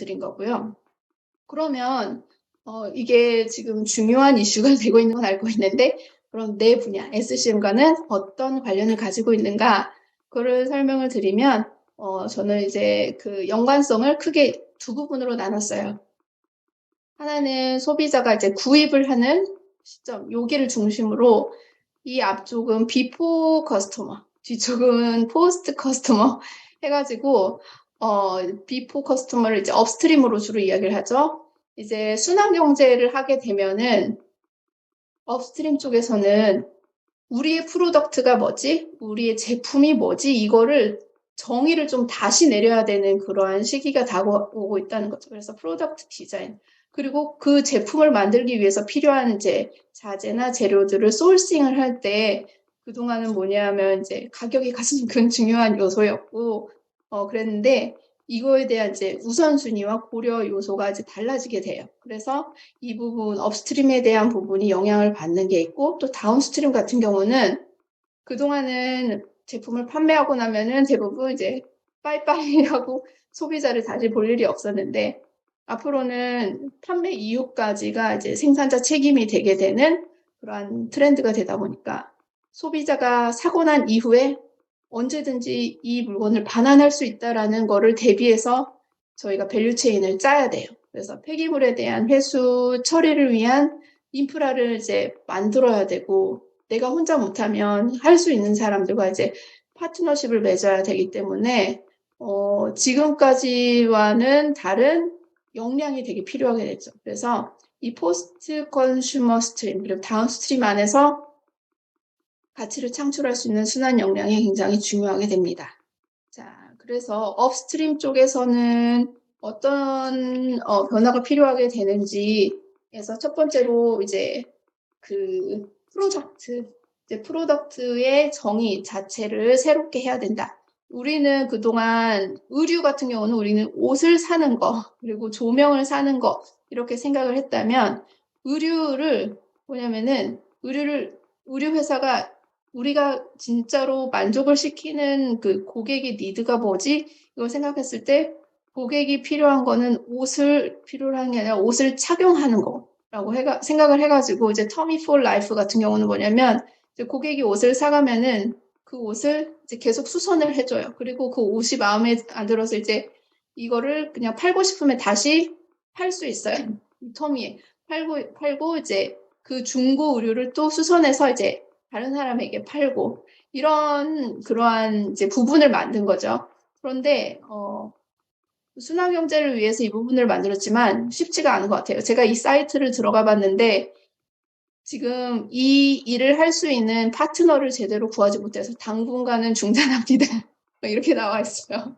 드린 거고요. 그러면 이게 지금 중요한 이슈가 되고 있는 건 알고 있는데 그럼 내 분야 SCM과는 어떤 관련을 가지고 있는가 그거를 설명을 드리면 저는 이제 그 연관성을 크게 두 부분으로 나눴어요. 하나는 소비자가 이제 구입을 하는 시점, 여기를 중심으로 이 앞쪽은 비포 커스터머, 뒤쪽은 포스트 커스터머 해가지고 비포 커스터머를 이제 업스트림으로 주로 이야기를 하죠. 이제 순환 경제를 하게 되면은 업스트림 쪽에서는 우리의 프로덕트가 뭐지? 우리의 제품이 뭐지? 이거를 정의를 좀 다시 내려야 되는 그러한 시기가 다가오고 있다는 거죠. 그래서 프로덕트 디자인. 그리고 그 제품을 만들기 위해서 필요한 이제 자재나 재료들을 소싱을 할 때 그동안은 뭐냐면 이제 가격이 가장 큰 중요한 요소였고, 그랬는데 이거에 대한 이제 우선순위와 고려 요소가 이제 달라지게 돼요. 그래서 이 부분 업스트림에 대한 부분이 영향을 받는 게 있고 또 다운스트림 같은 경우는 그동안은 제품을 판매하고 나면은 대부분 이제 빠이빠이 하고 소비자를 다시 볼 일이 없었는데 앞으로는 판매 이후까지가 이제 생산자 책임이 되게 되는 그러한 트렌드가 되다 보니까 소비자가 사고 난 이후에 언제든지 이 물건을 반환할 수 있다라는 거를 대비해서 저희가 밸류 체인을 짜야 돼요. 그래서 폐기물에 대한 회수 처리를 위한 인프라를 이제 만들어야 되고 내가 혼자 못하면 할 수 있는 사람들과 이제 파트너십을 맺어야 되기 때문에 지금까지와는 다른 역량이 되게 필요하게 됐죠. 그래서 이 포스트 컨슈머 스트림 그리고 다운 스트림 안에서 가치를 창출할 수 있는 순환 역량이 굉장히 중요하게 됩니다. 자, 그래서 업스트림 쪽에서는 어떤 변화가 필요하게 되는지에서 첫 번째로 이제 그 프로덕트의 정의 자체를 새롭게 해야 된다. 우리는 그동안 의류 같은 경우는 우리는 옷을 사는 거, 그리고 조명을 사는 거, 이렇게 생각을 했다면, 의류 회사가 우리가 진짜로 만족을 시키는 그 고객의 니드가 뭐지? 이걸 생각했을 때, 고객이 필요한 거는 필요한 게 아니라 옷을 착용하는 거. 라고 생각을 해가지고 이제 터미 폴 라이프 같은 경우는 뭐냐면 이제 고객이 옷을 사가면은 그 옷을 이제 계속 수선을 해줘요. 그리고 그 옷이 마음에 안 들어서 이제 이거를 그냥 팔고 싶으면 다시 팔 수 있어요. 터미에 팔고 이제 그 중고 의류를 또 수선해서 이제 다른 사람에게 팔고 그러한 이제 부분을 만든 거죠. 그런데 순환 경제를 위해서 이 부분을 만들었지만 쉽지가 않은 것 같아요. 제가 이 사이트를 들어가 봤는데 지금 이 일을 할 수 있는 파트너를 제대로 구하지 못해서 당분간은 중단합니다. 이렇게 나와 있어요.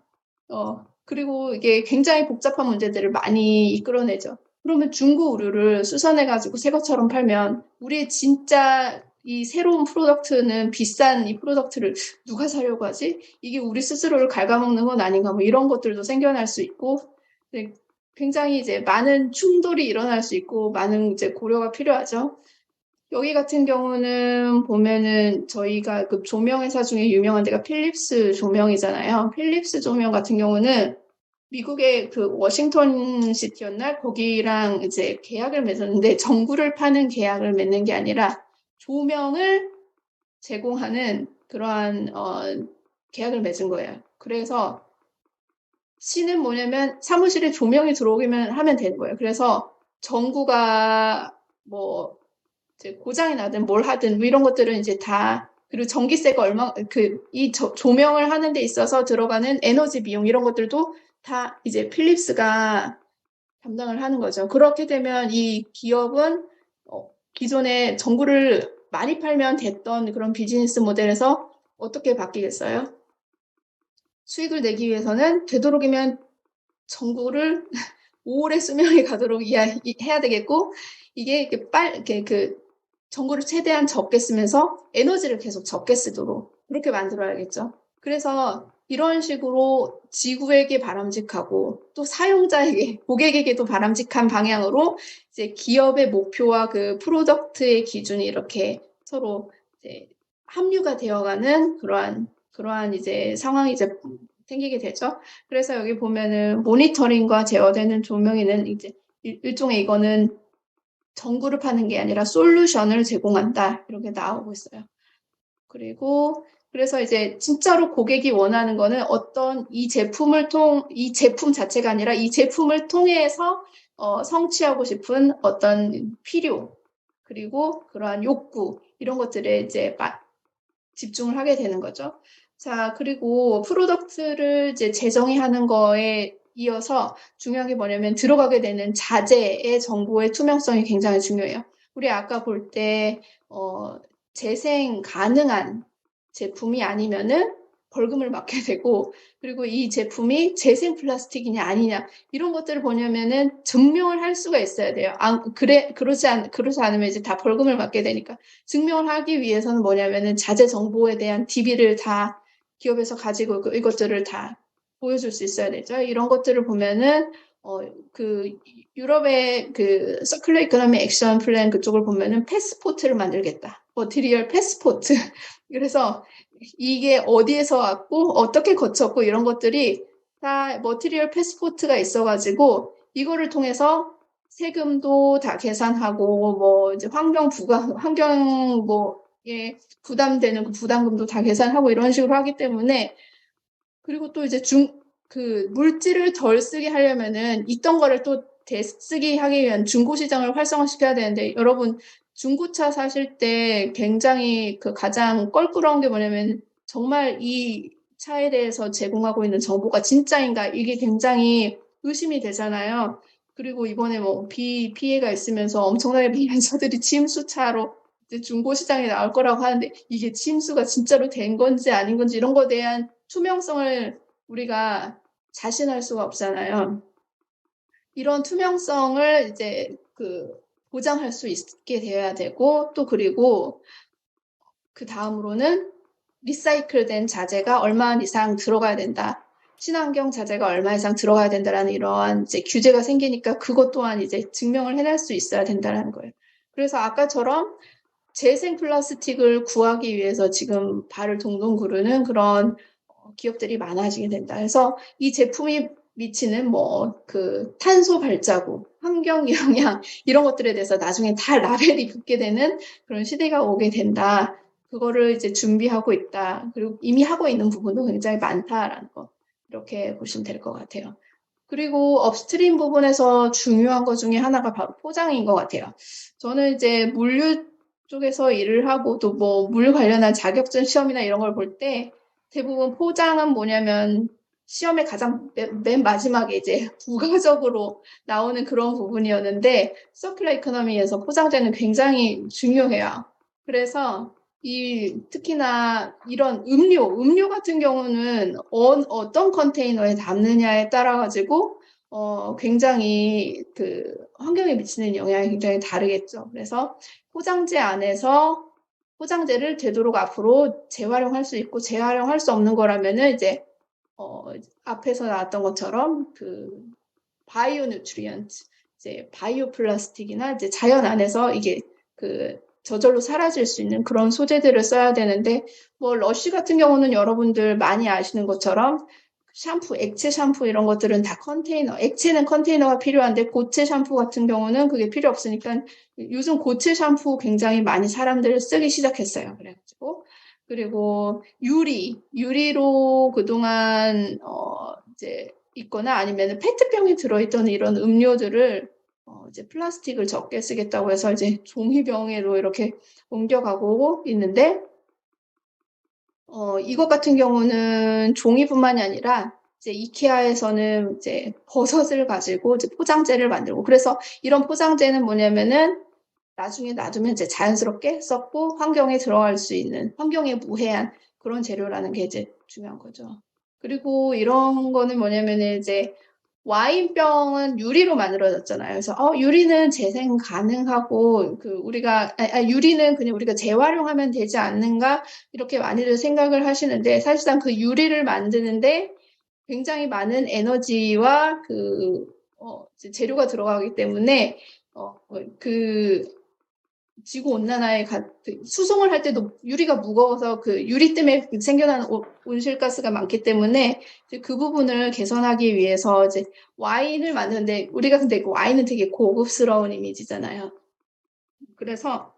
그리고 이게 굉장히 복잡한 문제들을 많이 이끌어내죠. 그러면 중고 의류를 수선해가지고 새 것처럼 팔면 우리의 진짜 이 새로운 프로덕트는 비싼 이 프로덕트를 누가 사려고 하지? 이게 우리 스스로를 갉아먹는 건 아닌가? 뭐 이런 것들도 생겨날 수 있고 굉장히 이제 많은 충돌이 일어날 수 있고 많은 이제 고려가 필요하죠. 여기 같은 경우는 보면은 저희가 그 조명회사 중에 유명한 데가 필립스 조명이잖아요. 필립스 조명 같은 경우는 미국의 그 워싱턴 시티였나? 거기랑 이제 계약을 맺었는데 전구를 파는 계약을 맺는 게 아니라 조명을 제공하는 그러한 계약을 맺은 거예요. 그래서 C는 뭐냐면 사무실에 조명이 들어오기만 하면 되는 거예요. 그래서 전구가 뭐 이제 고장이 나든 뭘 하든 뭐 이런 것들은 이제 다 그리고 전기세가 이 조명을 하는 데 있어서 들어가는 에너지 비용 이런 것들도 다 이제 필립스가 담당을 하는 거죠. 그렇게 되면 이 기업은 기존에 전구를 많이 팔면 됐던 그런 비즈니스 모델에서 어떻게 바뀌겠어요? 수익을 내기 위해서는 되도록이면 전구를 오래 수명이 가도록 해야 되겠고 이게 이렇게 그 전구를 최대한 적게 쓰면서 에너지를 계속 적게 쓰도록 그렇게 만들어야겠죠. 그래서 이런 식으로 지구에게 바람직하고 또 사용자에게 고객에게도 바람직한 방향으로 이제 기업의 목표와 그 프로덕트의 기준이 이렇게 서로 이제 합류가 되어가는 그러한 이제 상황이 이제 생기게 되죠. 그래서 여기 보면은 모니터링과 제어되는 조명에는 이제 일종의 이거는 전구를 파는 게 아니라 솔루션을 제공한다. 이렇게 나오고 있어요. 그리고 그래서 이제 진짜로 고객이 원하는 거는 어떤 이 제품 자체가 아니라 이 제품을 통해서 성취하고 싶은 어떤 필요, 그리고 그러한 욕구, 이런 것들에 이제 집중을 하게 되는 거죠. 자, 그리고 프로덕트를 이제 재정의하는 거에 이어서 중요한 게 뭐냐면 들어가게 되는 자재의 정보의 투명성이 굉장히 중요해요. 우리 아까 볼 때, 재생 가능한 제품이 아니면은 벌금을 맞게 되고, 그리고 이 제품이 재생 플라스틱이냐 아니냐, 이런 것들을 보냐면은 증명을 할 수가 있어야 돼요. 그러지 않으면 이제 다 벌금을 맞게 되니까. 증명을 하기 위해서는 뭐냐면은 자재 정보에 대한 DB를 다 기업에서 가지고 이것들을 다 보여줄 수 있어야 되죠. 이런 것들을 보면은 그 유럽의 그 서큘러 이코노미 액션 플랜 그쪽을 보면은 패스포트를 만들겠다. 머티리얼 패스포트. 그래서 이게 어디에서 왔고 어떻게 거쳤고 이런 것들이 다 머티리얼 패스포트가 있어가지고 이거를 통해서 세금도 다 계산하고 뭐 이제 환경 뭐에 부담되는 그 부담금도 다 계산하고 이런 식으로 하기 때문에, 그리고 또 이제 그 물질을 덜 쓰게 하려면은 있던 거를 또 되쓰기 하기 위한 중고 시장을 활성화시켜야 되는데, 여러분 중고차 사실 때 굉장히 그 가장 껄끄러운 게 뭐냐면 정말 이 차에 대해서 제공하고 있는 정보가 진짜인가, 이게 굉장히 의심이 되잖아요. 그리고 이번에 뭐 피해가 있으면서 엄청나게 비난자들이 침수차로 이제 중고 시장에 나올 거라고 하는데 이게 침수가 진짜로 된 건지 아닌 건지 이런 거에 대한 투명성을 우리가 자신할 수가 없잖아요. 이런 투명성을 이제 보장할 수 있게 되어야 되고, 또 그리고 그 다음으로는 리사이클된 자재가 얼마 이상 들어가야 된다. 친환경 자재가 얼마 이상 들어가야 된다라는 이러한 이제 규제가 생기니까 그것 또한 이제 증명을 해낼 수 있어야 된다라는 거예요. 그래서 아까처럼 재생 플라스틱을 구하기 위해서 지금 발을 동동 구르는 그런 기업들이 많아지게 된다. 그래서 이 제품이 미치는 탄소 발자국, 환경 영향 이런 것들에 대해서 나중에 다 라벨이 붙게 되는 그런 시대가 오게 된다. 그거를 이제 준비하고 있다. 그리고 이미 하고 있는 부분도 굉장히 많다라는 거, 이렇게 보시면 될 것 같아요. 그리고 업스트림 부분에서 중요한 것 중에 하나가 바로 포장인 것 같아요. 저는 이제 물류 쪽에서 일을 하고 또 뭐 물 관련한 자격증 시험이나 이런 걸 볼 때 대부분 포장은 뭐냐면 시험의 가장 맨 마지막에 이제 부가적으로 나오는 그런 부분이었는데, 서큘러 이코노미에서 포장재는 굉장히 중요해요. 그래서 특히나 이런 음료 같은 경우는 어떤 컨테이너에 담느냐에 따라 가지고 굉장히 그 환경에 미치는 영향이 굉장히 다르겠죠. 그래서 포장재 안에서 포장재를 되도록 앞으로 재활용할 수 있고, 재활용할 수 없는 거라면은 이제 앞에서 나왔던 것처럼 그 바이오 뉴트리언트, 이제 바이오 플라스틱이나 이제 자연 안에서 이게 저절로 사라질 수 있는 그런 소재들을 써야 되는데, 뭐 러쉬 같은 경우는 여러분들 많이 아시는 것처럼 샴푸, 액체 샴푸 이런 것들은 다 액체는 컨테이너가 필요한데 고체 샴푸 같은 경우는 그게 필요 없으니까 요즘 고체 샴푸 굉장히 많이 사람들 쓰기 시작했어요. 그래가지고, 그리고 유리로 그동안 이제 있거나 아니면 페트병이 들어있던 이런 음료들을 이제 플라스틱을 적게 쓰겠다고 해서 이제 종이병으로 이렇게 옮겨가고 있는데, 이것 같은 경우는 종이뿐만이 아니라 이제 이케아에서는 이제 버섯을 가지고 이제 포장재를 만들고, 그래서 이런 포장재는 뭐냐면은 나중에 놔두면 이제 자연스럽게 썩고 환경에 들어갈 수 있는, 환경에 무해한 그런 재료라는 게 이제 중요한 거죠. 그리고 이런 거는 뭐냐면은 이제 와인병은 유리로 만들어졌잖아요. 그래서 유리는 재생 가능하고 유리는 그냥 우리가 재활용하면 되지 않는가, 이렇게 많이들 생각을 하시는데, 사실상 그 유리를 만드는데 굉장히 많은 에너지와 재료가 들어가기 때문에 그 지구 온난화에 수송을 할 때도 유리가 무거워서 그 유리 때문에 생겨나는 온실가스가 많기 때문에 이제 그 부분을 개선하기 위해서 이제 와인을 만드는데 우리가 근데 와인은 되게 고급스러운 이미지잖아요. 그래서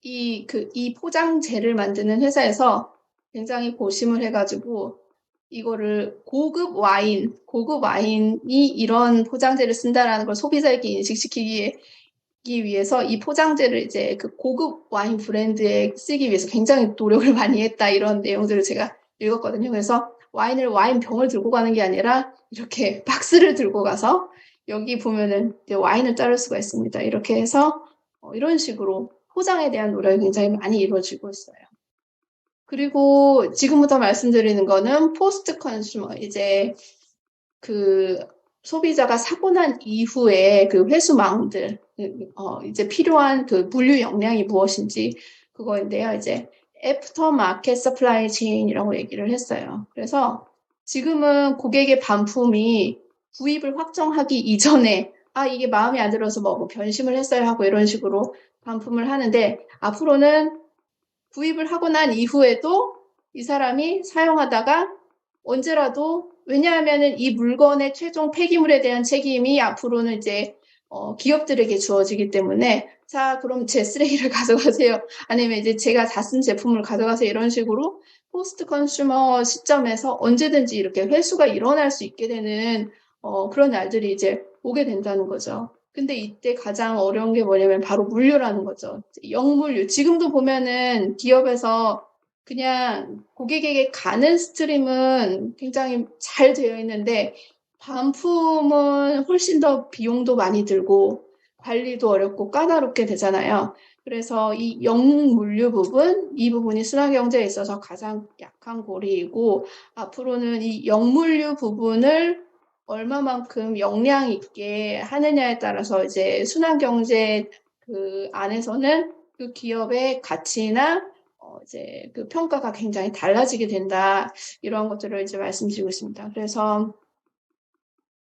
이 포장재를 만드는 회사에서 굉장히 고심을 해가지고 이거를 고급 와인이 이런 포장재를 쓴다라는 걸 소비자에게 인식시키기 위해서 이 포장재를 이제 그 고급 와인 브랜드에 쓰기 위해서 굉장히 노력을 많이 했다 이런 내용들을 제가 읽었거든요. 그래서 와인병을 들고 가는 게 아니라 이렇게 박스를 들고 가서 여기 보면은 이제 와인을 따를 수가 있습니다. 이렇게 해서 이런 식으로 포장에 대한 노력이 굉장히 많이 이루어지고 있어요. 그리고 지금부터 말씀드리는 거는 포스트 컨슈머, 이제 그 소비자가 사고 난 이후에 그 회수망들, 이제 필요한 그 물류 역량이 무엇인지 그거인데요. 이제 애프터 마켓 서플라이 체인이라고 얘기를 했어요. 그래서 지금은 고객의 반품이 구입을 확정하기 이전에 이게 마음에 안 들어서 뭐 변심을 했어야 하고 이런 식으로 반품을 하는데 앞으로는 구입을 하고 난 이후에도 이 사람이 사용하다가 언제라도 왜냐하면은 이 물건의 최종 폐기물에 대한 책임이 앞으로는 이제 기업들에게 주어지기 때문에 자 그럼 제 쓰레기를 가져가세요. 아니면 이제 제가 다 쓴 제품을 가져가세요. 이런 식으로 포스트 컨슈머 시점에서 언제든지 이렇게 회수가 일어날 수 있게 되는 그런 날들이 이제 오게 된다는 거죠. 근데 이때 가장 어려운 게 뭐냐면 바로 물류라는 거죠. 역물류. 지금도 보면은 기업에서 그냥 고객에게 가는 스트림은 굉장히 잘 되어 있는데 반품은 훨씬 더 비용도 많이 들고 관리도 어렵고 까다롭게 되잖아요. 그래서 이 역물류 부분, 이 부분이 순환경제에 있어서 가장 약한 고리이고 앞으로는 이 역물류 부분을 얼마만큼 역량 있게 하느냐에 따라서 이제 순환경제 그 안에서는 그 기업의 가치나 이제 그 평가가 굉장히 달라지게 된다. 이러한 것들을 이제 말씀드리고 있습니다. 그래서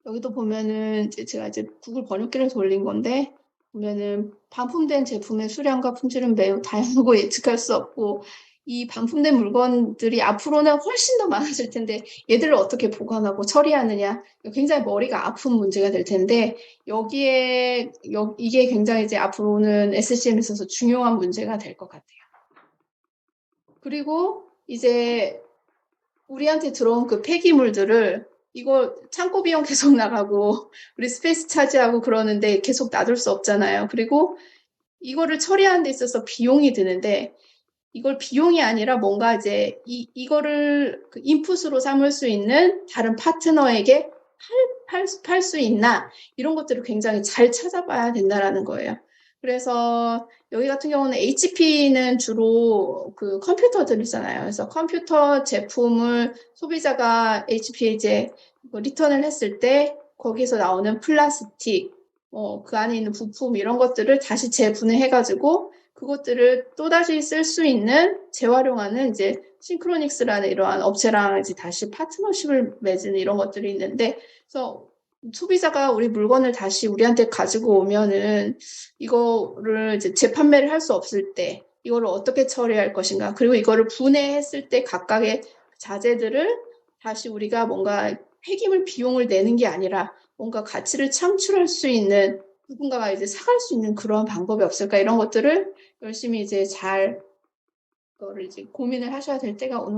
여기도 보면은 이제 제가 이제 구글 번역기를 돌린 건데 보면은 반품된 제품의 수량과 품질은 매우 다양하고 예측할 수 없고 이 반품된 물건들이 앞으로는 훨씬 더 많아질 텐데 얘들을 어떻게 보관하고 처리하느냐 굉장히 머리가 아픈 문제가 될 텐데 이게 굉장히 이제 앞으로는 SCM에 있어서 중요한 문제가 될 것 같아요. 그리고 이제 우리한테 들어온 그 폐기물들을 이거 창고 비용 계속 나가고 우리 스페이스 차지하고 그러는데 계속 놔둘 수 없잖아요. 그리고 이거를 처리하는 데 있어서 비용이 드는데 이걸 비용이 아니라 뭔가 이제 이거를 그 인풋으로 삼을 수 있는 다른 파트너에게 팔 수 있나 이런 것들을 굉장히 잘 찾아봐야 된다라는 거예요. 그래서 여기 같은 경우는 HP는 주로 그 컴퓨터들이잖아요. 그래서 컴퓨터 제품을 소비자가 HP에 이제 리턴을 했을 때 거기서 나오는 플라스틱, 그 안에 있는 부품 이런 것들을 다시 재분해해가지고 그것들을 또다시 쓸 수 있는 재활용하는 이제 싱크로닉스라는 이러한 업체랑 이제 다시 파트너십을 맺은 이런 것들이 있는데, 그래서 소비자가 우리 물건을 다시 우리한테 가지고 오면은 이거를 이제 재판매를 할 수 없을 때 이거를 어떻게 처리할 것인가, 그리고 이거를 분해했을 때 각각의 자재들을 다시 우리가 뭔가 폐기물 비용을 내는 게 아니라 뭔가 가치를 창출할 수 있는 누군가가 이제 사갈 수 있는 그런 방법이 없을까 이런 것들을 열심히 이제 잘 그거를 이제 고민을 하셔야 될 때가 오는